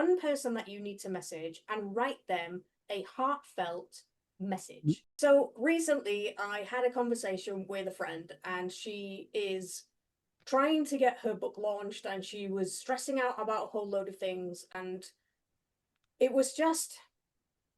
one person that you need to message and write them a heartfelt message. So recently I had a conversation with a friend, and she is trying to get her book launched, and she was stressing out about a whole load of things, and it was just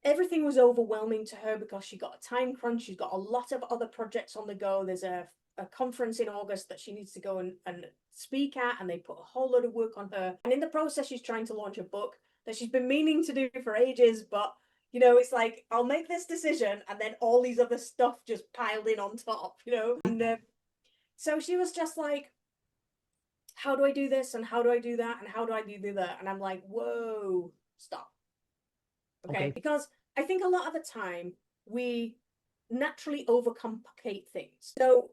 everything was overwhelming to her because she got a time crunch. She's got a lot of other projects on the go. There's a conference in August that she needs to go and speak at, and they put a whole load of work on her. And in the process, she's trying to launch a book that she's been meaning to do for ages, but it's like, I'll make this decision, and then all these other stuff just piled in on top, And so she was just like, how do I do this? And how do I do that? And how do I do that? And I'm like, whoa, stop. Okay. Because I think a lot of the time we naturally overcomplicate things. So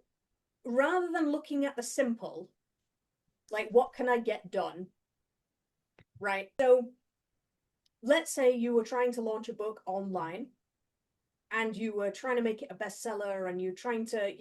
rather than looking at the simple, like, what can I get done? Right. So let's say you were trying to launch a book online, and you were trying to make it a bestseller, and you're trying to,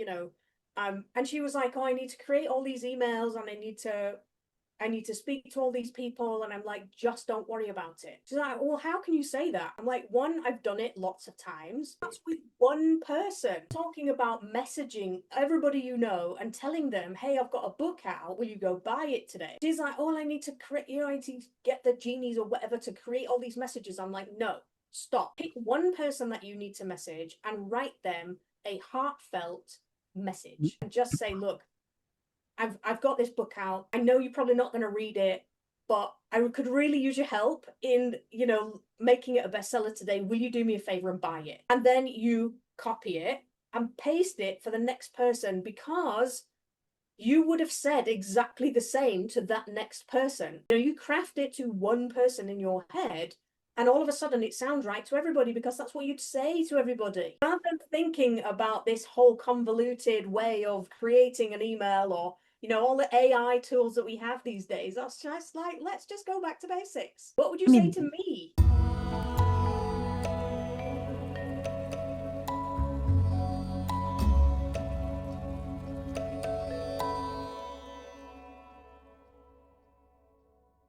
and she was like, oh, I need to create all these emails, and I need to speak to all these people. And I'm like, just don't worry about it. She's like, well, how can you say that? I'm like, one, I've done it lots of times. That's with one person. Talking about messaging everybody you know and telling them, hey, I've got a book out. Will you go buy it today? She's like, oh, I need to create, I need to get the genies or whatever to create all these messages. I'm like, no, stop. Pick one person that you need to message and write them a heartfelt message, and just say, look, I've got this book out. I know you're probably not going to read it, but I could really use your help in, making it a bestseller today. Will you do me a favor and buy it? And then you copy it and paste it for the next person, because you would have said exactly the same to that next person. You craft it to one person in your head, and all of a sudden it sounds right to everybody, because that's what you'd say to everybody. Rather than thinking about this whole convoluted way of creating an email, or all the AI tools that we have these days, that's just like, let's just go back to basics. What would you say to me?